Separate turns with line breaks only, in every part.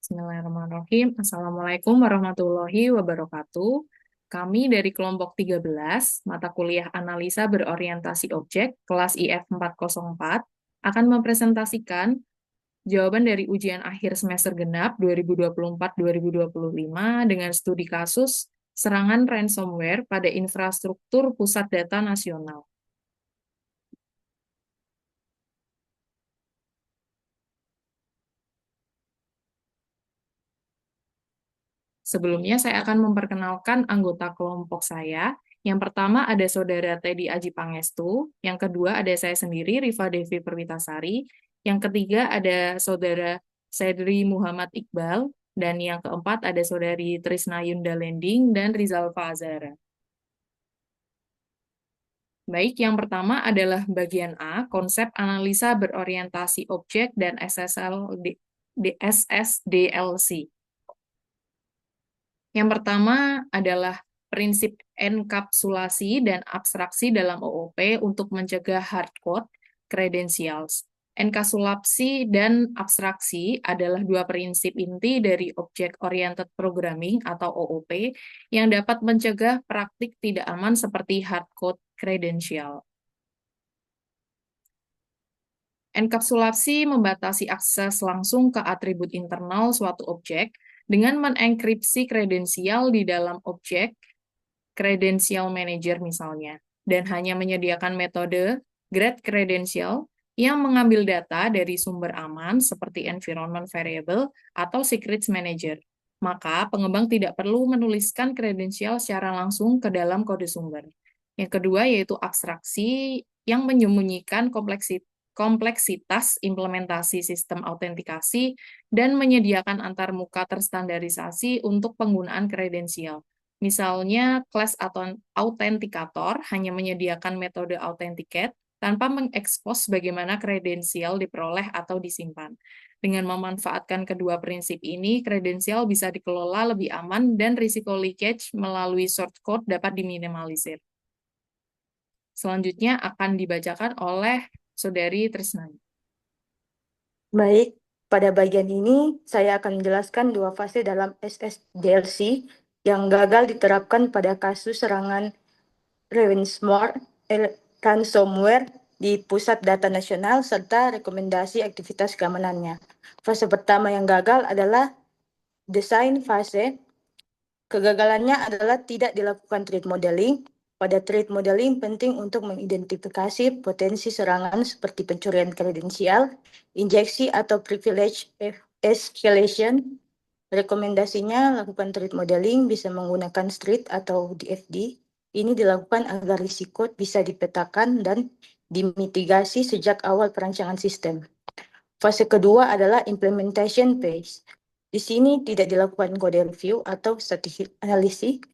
Bismillahirrahmanirrahim. Assalamualaikum warahmatullahi wabarakatuh. Kami dari kelompok 13, mata kuliah analisa berorientasi objek, kelas IF 404, akan mempresentasikan jawaban dari ujian akhir semester genap 2024-2025 dengan studi kasus serangan ransomware pada infrastruktur pusat data nasional. Sebelumnya saya akan memperkenalkan anggota kelompok saya. Yang pertama ada Saudara Teddy Aji Pangestu, yang kedua ada saya sendiri, Rifa Devi Perwitasari, yang ketiga ada Saudara Sedri Muhammad Iqbal, dan yang keempat ada Saudari Trisna Yunda Lending dan Rizal Fazara. Baik, yang pertama adalah bagian A, konsep analisa berorientasi objek dan SSDLC. Yang pertama adalah prinsip enkapsulasi dan abstraksi dalam OOP untuk mencegah hardcode credentials. Enkapsulasi dan abstraksi adalah dua prinsip inti dari Object-Oriented Programming atau OOP yang dapat mencegah praktik tidak aman seperti hardcode credential. Enkapsulasi membatasi akses langsung ke atribut internal suatu objek dengan mengenkripsi kredensial di dalam objek, credential manager misalnya, dan hanya menyediakan metode grad credential yang mengambil data dari sumber aman seperti environment variable atau secrets manager. Maka pengembang tidak perlu menuliskan kredensial secara langsung ke dalam kode sumber. Yang kedua yaitu abstraksi yang menyembunyikan kompleksitas implementasi sistem autentikasi dan menyediakan antarmuka terstandarisasi untuk penggunaan kredensial. Misalnya, kelas atau autentikator hanya menyediakan metode authenticate tanpa mengekspos bagaimana kredensial diperoleh atau disimpan. Dengan memanfaatkan kedua prinsip ini, kredensial bisa dikelola lebih aman dan risiko leakage melalui source code dapat diminimalisir. Selanjutnya akan dibacakan oleh Saudari Trisna.
Baik, pada bagian ini saya akan menjelaskan dua fase dalam SSDLC yang gagal diterapkan pada kasus serangan ransomware di Pusat Data Nasional serta rekomendasi aktivitas keamanannya. Fase pertama yang gagal adalah desain fase. Kegagalannya adalah tidak dilakukan threat modeling. Pada threat modeling penting untuk mengidentifikasi potensi serangan seperti pencurian kredensial, injeksi atau privilege escalation. Rekomendasinya lakukan threat modeling bisa menggunakan street atau DFD. Ini dilakukan agar risiko bisa dipetakan dan dimitigasi sejak awal perancangan sistem. Fase kedua adalah implementation phase. Di sini tidak dilakukan kode review atau static analysis,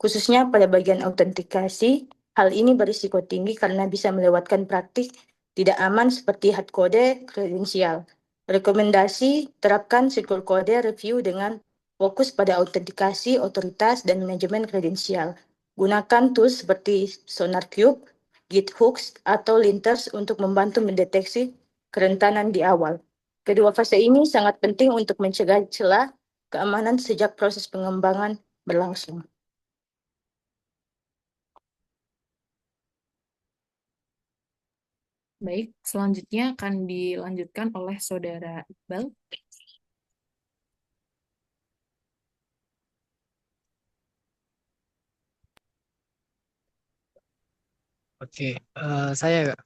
khususnya pada bagian autentikasi. Hal ini berisiko tinggi karena bisa melewatkan praktik tidak aman seperti hard code kredensial. Rekomendasi terapkan secure code review dengan fokus pada autentikasi, otoritas, dan manajemen kredensial. Gunakan tools seperti SonarQube, GitHooks, atau Linters untuk membantu mendeteksi kerentanan di awal. Kedua fase ini sangat penting untuk mencegah celah keamanan sejak proses pengembangan berlangsung.
Baik, selanjutnya akan dilanjutkan oleh Saudara Iqbal.
Oke, saya Kak.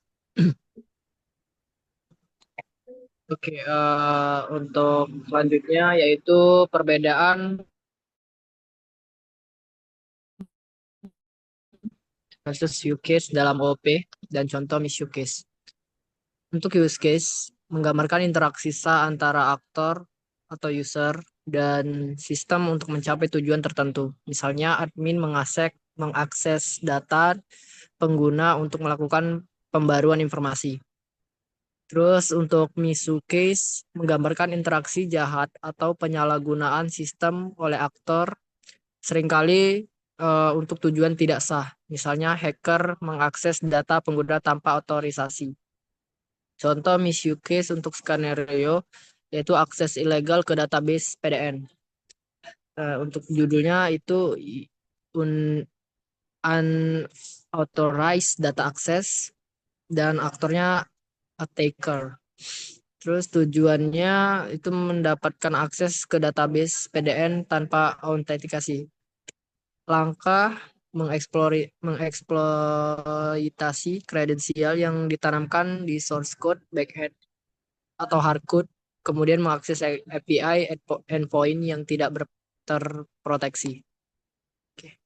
Oke, untuk selanjutnya yaitu perbedaan kasus use case dalam OOP dan contoh mis use case. Untuk use case, menggambarkan interaksi sah antara aktor atau user dan sistem untuk mencapai tujuan tertentu. Misalnya admin mengakses data pengguna untuk melakukan pembaruan informasi. Terus untuk misu case menggambarkan interaksi jahat atau penyalahgunaan sistem oleh aktor seringkali untuk tujuan tidak sah. Misalnya hacker mengakses data pengguna tanpa otorisasi. Contoh misu case untuk skenario yaitu akses ilegal ke database PDN. Untuk judulnya itu unauthorized data access dan aktornya attacker. Terus tujuannya itu mendapatkan akses ke database PDN tanpa autentikasi. Langkah mengeksploitasi kredensial yang ditanamkan di source code backend atau hardcode, kemudian mengakses API endpoint yang tidak terproteksi. Oke.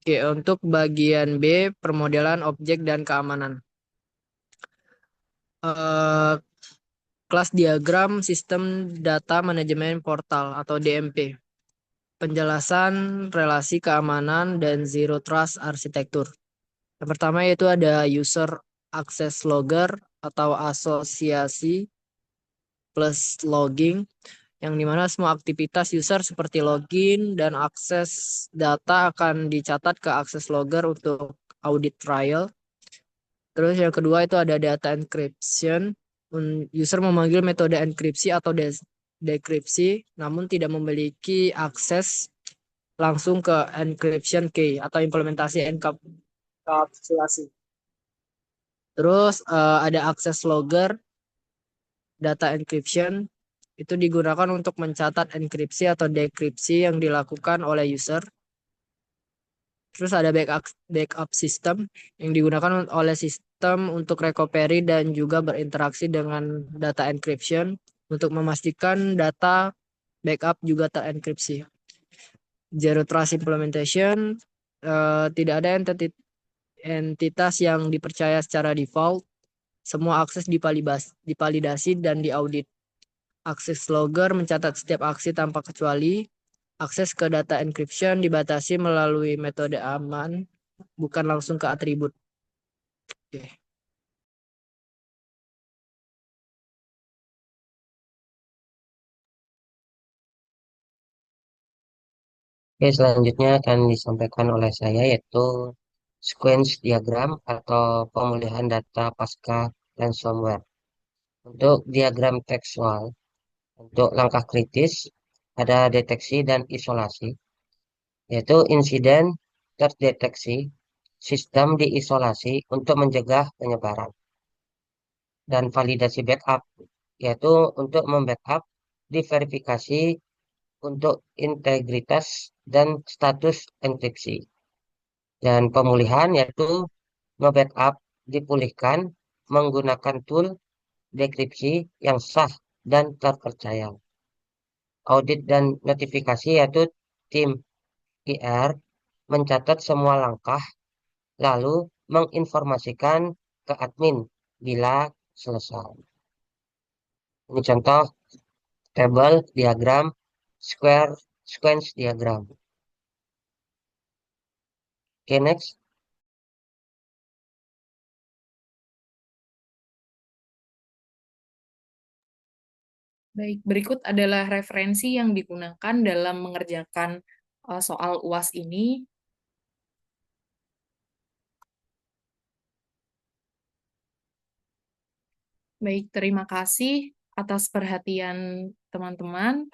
Oke, untuk bagian B, permodelan objek dan keamanan. Kelas diagram sistem data manajemen portal atau DMP. Penjelasan relasi keamanan dan zero trust arsitektur. Yang pertama yaitu ada user access logger atau asosiasi plus logging, yang dimana semua aktivitas user seperti login dan akses data akan dicatat ke akses logger untuk audit trial. Terus yang kedua itu ada data encryption. User memanggil metode enkripsi atau dekripsi, namun tidak memiliki akses langsung ke encryption key atau implementasi enkapsulasi. Terus ada akses logger data encryption, itu digunakan untuk mencatat enkripsi atau dekripsi yang dilakukan oleh user. Terus ada backup system yang digunakan oleh sistem untuk recovery dan juga berinteraksi dengan data encryption untuk memastikan data backup juga terenkripsi. Zero trust implementation, tidak ada entitas yang dipercaya secara default. Semua akses divalidasi dan diaudit. Akses logger mencatat setiap aksi tanpa kecuali. Akses ke data encryption dibatasi melalui metode aman, bukan langsung ke atribut. Oke.
Oke, selanjutnya akan disampaikan oleh saya yaitu sequence diagram atau pemulihan data pasca ransomware. Untuk diagram tekstual, untuk langkah kritis ada deteksi dan isolasi, yaitu insiden terdeteksi, sistem diisolasi untuk mencegah penyebaran. Dan validasi backup, yaitu untuk membackup, diverifikasi untuk integritas dan status enkripsi. Dan pemulihan yaitu nge-backup dipulihkan menggunakan tool dekripsi yang sah dan terpercaya. Audit dan notifikasi yaitu tim IR mencatat semua langkah lalu menginformasikan ke admin bila selesai. Ini contoh table diagram sequence diagram. Oke, next.
Baik, berikut adalah referensi yang digunakan dalam mengerjakan soal UAS ini. Baik, terima kasih atas perhatian teman-teman.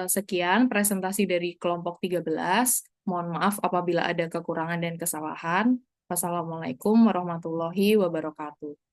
Sekian presentasi dari kelompok 13. Mohon maaf apabila ada kekurangan dan kesalahan. Wassalamualaikum warahmatullahi wabarakatuh.